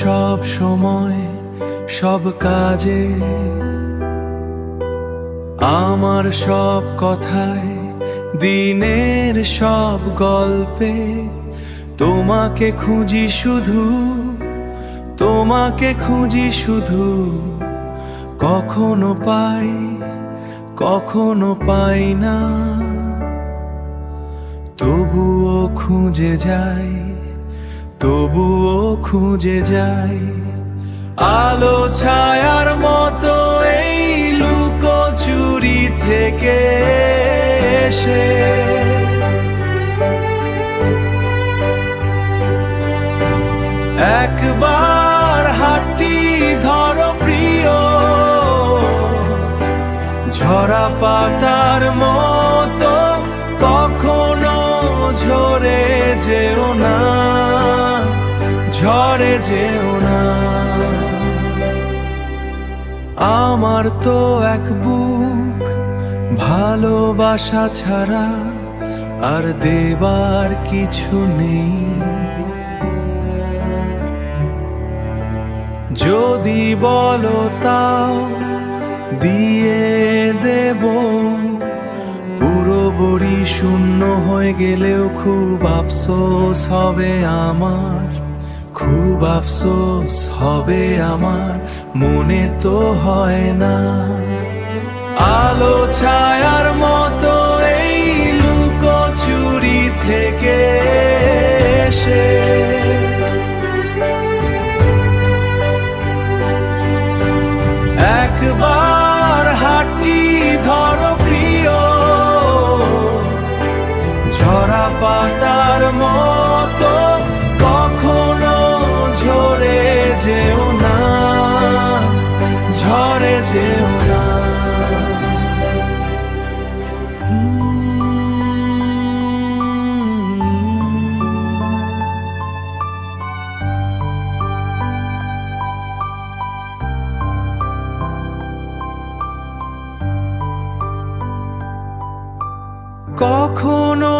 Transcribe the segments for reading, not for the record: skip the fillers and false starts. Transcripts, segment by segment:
সব সময় সব কাজে, আমার সব কথায়, দিনের সব গল্পে তোমাকে খুঁজি শুধু, তোমাকে খুঁজি শুধু। কখনো পাই, কখনো পাই না, তবুও খুঁজে যাই, তবুও খুঁজে যাই। আলো ছায়ার মতো এই লুকোচুরি থেকে এসে একবার হাতটি ধরো প্রিয়, ঝরা পাতার মতো কখনো ঝরে যেও না, ঝরে যেও না। আমার তো এক বুক ভালোবাসা ছাড়া আর দেবার কিছু নেই। যদি বলো তাও দিয়ে দেব, পুরো বড়ি শূন্য হয়ে গেলেও খুব আফসোস হবে আমার, খুব আফসোস হবে আমার, মনে তো হয় না। আলো ছায়ার মতো এই লুকোচুরি থেকে এসে একবার হাতটি ধরো প্রিয়, ঝরা পাতার মতো কখনো ঝরে যেও না, ঝরে যেও না। কখনো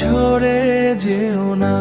ঝরে যেও না।